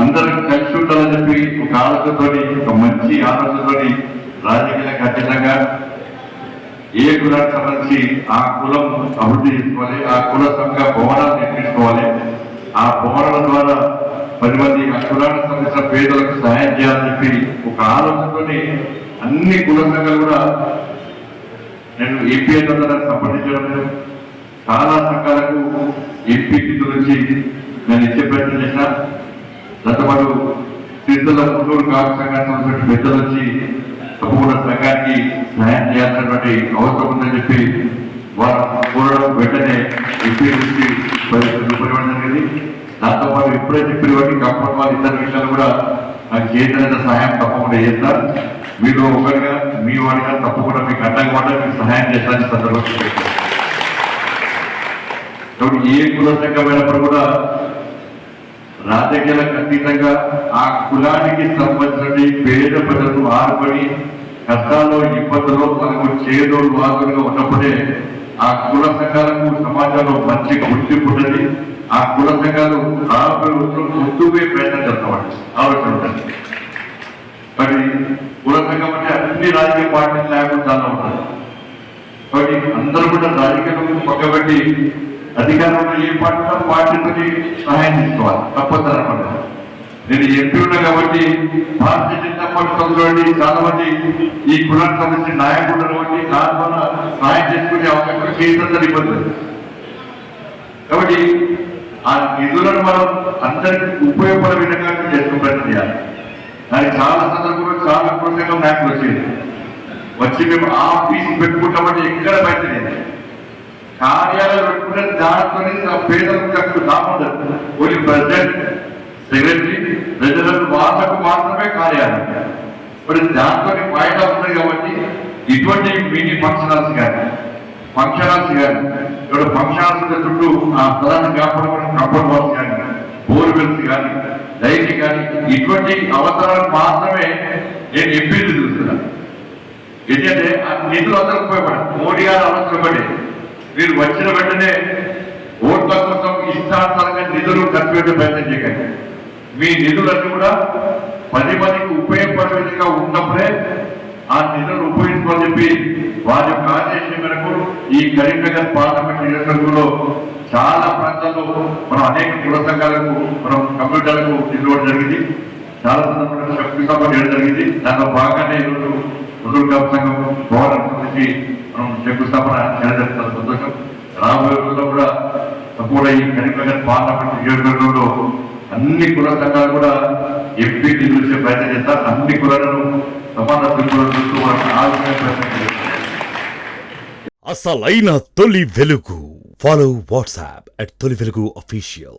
అందరం కలిసి ఉండాలని చెప్పి ఒక ఆలోచనతోని, ఒక మంచి ఆలోచనతోని రాజకీయాలకు అతీతంగా ఏ కులానికి సంబంధించి ఆ కులం అభివృద్ధి చేసుకోవాలి, ఆ కుల సంఘ భవనాలు నిర్మించుకోవాలి, ఆ భవనాల ద్వారా 10 మంది ఆ కులానికి సంబంధించిన పేదలకు సహాయం చేయాలని చెప్పి ఒక ఆలోచనతోని అన్ని కుల సంఘాలు కూడా నేను ఎంపీ ద్వారా సంప్రదించడం, చాలా సంఘాలకు ఎంపీ నిధుల నుంచి నేను ఇచ్చే ప్రయత్నం చేసిన. దాంతో పాటు సిరిసిల్ల మున్నూరు కాపు సంఘానికి సంబంధించిన పెద్దలు వచ్చి తప్పకుండా సంఘానికి సహాయం చేయాల్సినటువంటి అవసరం ఉందని చెప్పి వారు కోరడం వెంటనే ఎంపీ నుంచి పరిపాలన జరిగింది. దాంతో పాటు ఇప్పుడే చెప్పిన వాటి కంపెనీ వాళ్ళు ఇతర విషయాలు కూడా నాకు చేసిన సహాయం తప్పకుండా చేస్తారు. మీరు ఒకరిగా మీ వాడిగా తప్పకుండా మీకు అండగా మాట మీకు సహాయం చేస్తారని సందర్భంగా కాబట్టి ఏ కుల సంఘమైనప్పుడు కూడా రాజకీయాలకు అతీతంగా ఆ కులానికి సంబంధించిన పేద ప్రజలకు ఆరుపడి కష్టాల్లో ఇబ్బందులు మనకు చేదోడు వాదులుగా ఉన్నప్పుడే ఆ కుల సంఘాలకు సమాజంలో మంచి గుర్తింపు ఉంటుంది. ఆ కుల సంఘాలు రాబోయే ముందుగా ప్రయత్నం చేస్తామండి ఆలోచన ఉంటుంది. మరి కుల సంఘం అంటే అన్ని రాజకీయ పార్టీలు లేకుండా చాలా ఉంటుంది. కాబట్టి అందరూ కూడా రాజకీయాలకు పక్కబెట్టి అధికారంలో ఏ పార్టీతో సహాయం తీసుకోవాలి తప్పదనమాట. నేను ఎంపీ ఉన్నా కాబట్టి భారతీయ జనతా పార్టీ సభ్యులు చాలా మంది ఈ కులానికి సంబంధించిన నాయకులు కాబట్టి దాని వల్ల సహాయం చేసుకునే అవకాశం కేంద్రంలో ఇబ్బంది. కాబట్టి ఆ నిధులను మనం అందరికి ఉపయోగపడే విధంగా చేసుకుని ప్రయత్నం చేయాలి. దానికి చాలా సందర్భంలో చాలా కృతజ్ఞత నాయకులు వచ్చి మేము ఆ ఫీజు పెట్టుకుంటామంటే ఎక్కడ బయటలేదు కార్యాలయం పెట్టుకుంటే దాంతో పేదలకు కాకుండా ఓన్లీ ప్రెసిడెంట్ సెక్రటరీ ప్రజలకు వాళ్ళకు మాత్రమే కార్యాలయం. మరి దాంతో ఫాయిదా ఉంటుంది కాబట్టి ఇటువంటి మినీ ఫంక్షన్ హాల్స్ కానీ ఇక్కడ ఫంక్షన్ హాల్స్ చుట్టూ ఆ ప్రధాన కాపాడుకోవడం కంపౌండ్ వాల్స్ కానీ బోర్వెల్స్ కానీ లైట్ కానీ ఇటువంటి అవసరాలకు మాత్రమే నేను ఎంపీలు చూస్తున్నాను. ఎందుకంటే ఆ నిధులు అందరూ ఉపయోగపడాలి. మోడీ గారు అవసరపడి మీరు వచ్చిన వెంటనే ఓట్ల కోసం ఇష్టానుసారంగా నిధులు ఖర్చు పెట్టే ప్రయత్నం చేయకండి. మీ నిధులన్నీ కూడా 10 మందికి ఉపయోగపడే విధంగా ఉన్నప్పుడే ఆ నిధులను ఉపయోగించుకోని చెప్పి వారి యొక్క ఆదేశం మేరకు ఈ కరీంనగర్ పార్లమెంట్ నియోజకవర్గంలో చాలా ప్రాంతాల్లో మనం అనేక కుల సంఘాలకు మనం కంప్యూటర్లకు నిధులు జరిగింది. చాలా సందర్భంగా శక్తిసభ చేయడం జరిగింది. దాంట్లో భాగంగానే ఈరోజు మున్నూరు కాపు సంఘం భవనం గురించి మనం శంకుస్థాపన చేయడం సంతోషం. రాబోయే రోజుల్లో కూడా తప్పకుండా ఈ కరీంనగర్ పార్లమెంట్ నియోజకవర్గంలో అన్ని కుల సంఘాలు కూడా ఎంపీని చూసే ప్రయత్నం చేస్తారు. అన్ని కులాలను సమాన చూస్తూ వాళ్ళని ఆలోచన ప్రయత్నం చేస్తారు. అసలైన తొలి వెలుగు. ఫాలో వాట్సాప్ @తొలి వెలుగు అఫీషియల్.